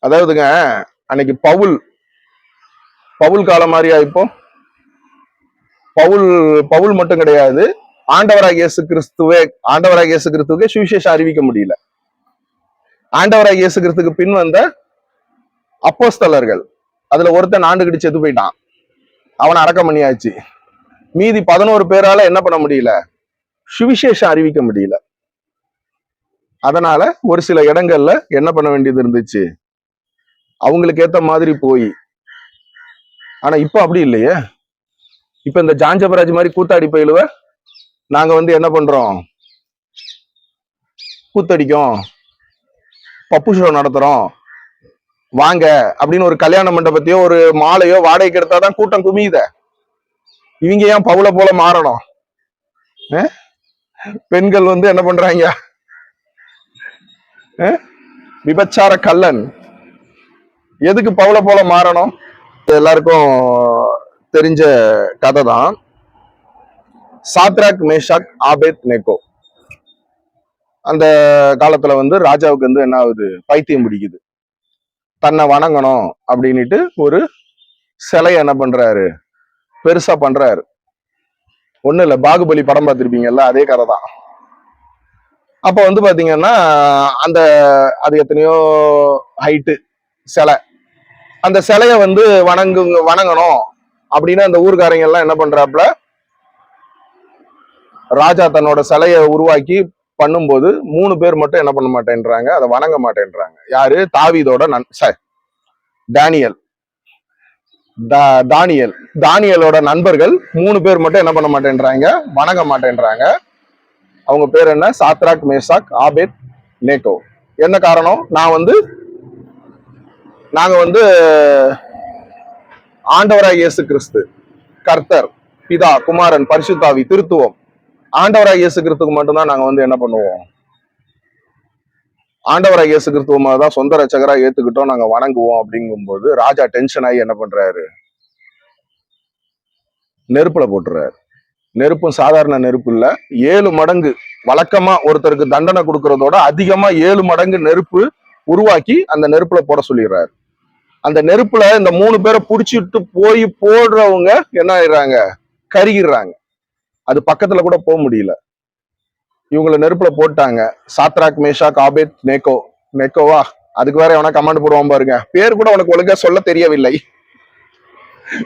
அதாவதுங்க, அன்னைக்கு பவுல் பவுல் காலம் மாதிரியா இப்போ? பவுல் பவுல் மட்டும் கிடையாது, ஆண்டவராக இயேசு கிறிஸ்துவுக்கே சுவிசேஷம் அறிவிக்க முடியல. ஆண்டவராக இயேசு கிறிஸ்துக்கு பின் வந்த அப்போஸ்தலர்கள், அதுல ஒருத்தன் ஆண்டுகிட்டு செத்து போயிட்டான், அவனை அடக்கம் பண்ணியாச்சு. மீதி 11 பேரால என்ன பண்ண முடியல? சுவிசேஷம் அறிவிக்க முடியல. அதனால ஒரு சில இடங்கள்ல என்ன பண்ண வேண்டியது இருந்துச்சு, அவங்களுக்கு ஏத்த மாதிரி போய். ஆனா இப்ப அப்படி இல்லையே. இப்ப இந்த ஜாஞ்சபராஜ் மாதிரி கூத்தாடி பயிலுவ நாங்க என்ன பண்றோம், கூத்தடிக்கும், பப்பு ஷோ நடத்துறோம் வாங்க அப்படின்னு ஒரு கல்யாண மண்டபத்தையோ ஒரு மாலையோ வாடகைக்கு எடுத்தாதான் கூட்டம் குமியுத. இவங்க ஏன் பவுல போல மாறணும்? பெண்கள் என்ன பண்றாங்க, விபச்சார கள்ளன், எதுக்கு பவுல போல மாறணும்? எல்லாருக்கும் தெரிஞ்ச கதை தான். Shadrach, Meshach, Abednego. அந்த காலத்துல ராஜாவுக்கு என்ன ஆகுது, பைத்தியம் பிடிக்குது. தன்னை வணங்கணும் அப்படின்னுட்டு ஒரு சிலையை என்ன பண்றாரு, பெருசா பண்றாரு. ஒண்ணு இல்ல, பாகுபலி படம் பார்த்திருப்பீங்கல்ல, அதே கதை தான். அப்ப பாத்தீங்கன்னா அந்த அது எத்தனையோ ஹைட்டு சிலை, அந்த சிலைய வணங்கணும் அப்படின்னு அந்த ஊர்காரங்க எல்லாம் என்ன பண்றாப்புல, ராஜா தன்னோட சிலையை உருவாக்கி பண்ணும்போது 3 பேர் மட்டும் என்ன பண்ண மாட்டேன்றாங்க, அதை வணங்க மாட்டேன்றாங்க. யாரு? தாவீதோட தானியலோட நண்பர்கள் 3 பேர் மட்டும் என்ன பண்ண மாட்டேன்றாங்க, வணங்க மாட்டேன்றாங்க. அவங்க பேர் என்ன? Shadrach, Meshach, Abednego. என்ன காரணம்? நாங்க ஆண்டவராய் இயேசு கிறிஸ்து, கர்த்தர், பிதா, குமாரன், பரிசுத்தாவி, திருத்துவம், ஆண்டவராய் இயேசு கிறிஸ்துக்கு மட்டும்தான் நாங்க என்ன பண்ணுவோம், ஆண்டவராய் இயேசு கிறிஸ்துவ தான் சொந்த ரட்சகரா ஏத்துக்கிட்டோம், நாங்க வணங்குவோம். அப்படிங்கும்போது ராஜா டென்ஷன் ஆகி என்ன பண்றாரு, நெருப்புல போட்டுறாரு. நெருப்பும் சாதாரண நெருப்பு இல்ல, 7 மடங்கு. வழக்கமா ஒருத்தருக்கு தண்டனை கொடுக்கறதோட அதிகமா 7 மடங்கு நெருப்பு உருவாக்கி அந்த நெருப்புல போட சொல்லிடுறாரு. அந்த நெருப்புல இந்த 3 பேரை புடிச்சிட்டு போய் போடுறவங்க என்ன ஆயிடுறாங்க, கருகிடுறாங்க. அது பக்கத்துல கூட போக முடியல. இவங்களை நெருப்புல போட்டாங்க. சாத்ராக், மேஷாக், ஆபேத் நேகோவா, அதுக்கு வேற எவனா கமாண்ட் போடுவான் பாருங்க, பேர் கூட உனக்கு ஒழுங்கா சொல்ல தெரியவில்லை,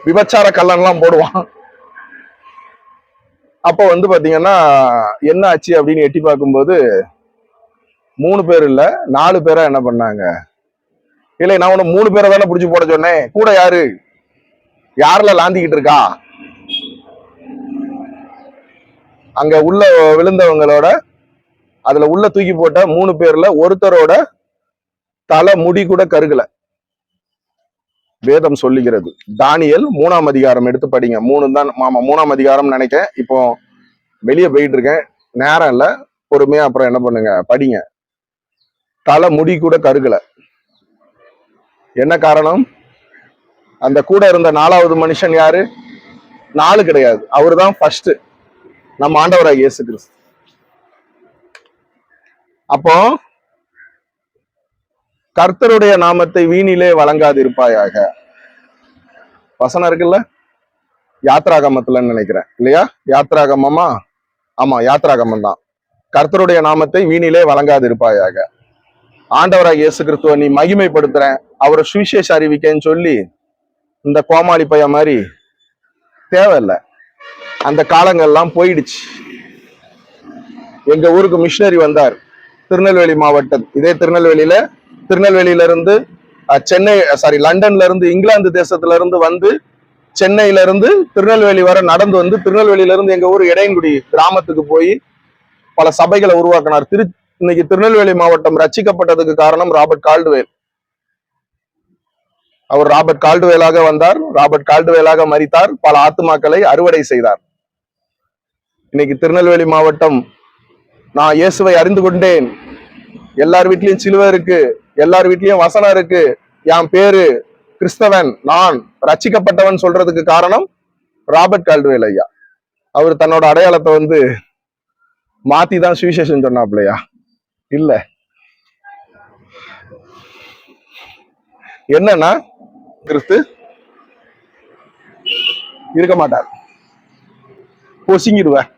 விபச்சார கள்ளன் எல்லாம் போடுவான். அப்ப பாத்தீங்கன்னா என்ன ஆச்சு அப்படின்னு எட்டி பார்க்கும்போது 3 பேர் இல்ல, 4 பேரா என்ன பண்ணாங்க. இல்லை, நான் உன 3 பேரை தானே புடிச்சு போட சொன்னேன், கூட யாருல லாந்திக்கிட்டு இருக்கா? அங்க உள்ள விழுந்தவங்களோட அதுல உள்ள தூக்கி போட்ட 3 பேர்ல ஒருத்தரோட தலை முடி கூட கருகல. வேதம் சொல்லுகிறது. தானியல் 3ஆம் அதிகாரம் எடுத்து படிங்க. 3 தான் மாமா, 3ஆம் அதிகாரம் நினைக்கிறேன். இப்போ வெளியே போயிட்டு இருக்கேன், நேரம் இல்ல, பொறுமையா அப்புறம் என்ன பண்ணுங்க, படிங்க. தலை முடி கூட கருகல. என்ன காரணம்? அந்த கூட இருந்த 4வது மனுஷன் யாரு? 4 கிடையாது, அவருதான் ஃபர்ஸ்ட், நம்ம ஆண்டவராக இயேசு கிறிஸ்து. அப்போ கர்த்தருடைய நாமத்தை வீணிலே வழங்காதிருப்பாயாக, வசனம் இருக்குல்ல, யாத்ராகமத்துலன்னு நினைக்கிறேன் இல்லையா? யாத்ராகமமா? ஆமா, யாத்ராகமம் தான். கர்த்தருடைய நாமத்தை வீணிலே வழங்காதிருப்பாயாக. ஆண்டவராக இயேசு கிறிஸ்துவ நீ மகிமைப்படுத்துறேன், அவரை சுவிசேஷ அறிவிக்கன்னு சொல்லி இந்த கோமாளி பைய மாதிரி தேவையில்லை. அந்த காலங்கள்லாம் போயிடுச்சு. எங்க ஊருக்கு மிஷினரி வந்தார், திருநெல்வேலி மாவட்டம். இதே திருநெல்வேலியில இருந்து லண்டன்ல இருந்து, இங்கிலாந்து தேசத்துல இருந்து வந்து சென்னையில இருந்து திருநெல்வேலி வர நடந்து வந்து, திருநெல்வேலியில இருந்து எங்க ஊர் இடையன்குடி கிராமத்துக்கு போய் பல சபைகளை உருவாக்கினார். இன்னைக்கு திருநெல்வேலி மாவட்டம் ரட்சிக்கப்பட்டதுக்கு காரணம் ராபர்ட் கால்டுவேல். அவர் ராபர்ட் கால்டுவேலாக வந்தார், ராபர்ட் கால்டுவேலாக மரித்தார், பல ஆத்துமாக்களை அறுவடை செய்தார். இன்னைக்கு திருநெல்வேலி மாவட்டம், நான் இயேசுவை அறிந்து கொண்டேன், எல்லார் வீட்லயும் சிலுவை இருக்கு, எல்லார் வீட்லயும் வசனம் இருக்கு, என் பேரு கிறிஸ்தவன், நான் ரட்சிக்கப்பட்டவன் சொல்றதுக்கு காரணம் ராபர்ட் கால்டுவேல் ஐயா. அவர் தன்னோட அடையாளத்தை மாத்தி தான் சுவிசேஷன் சொன்னாப்லையா? இல்ல. என்னன்னா கிறிஸ்து இருக்க மாட்டார், பொசுங்கிடுவேன்.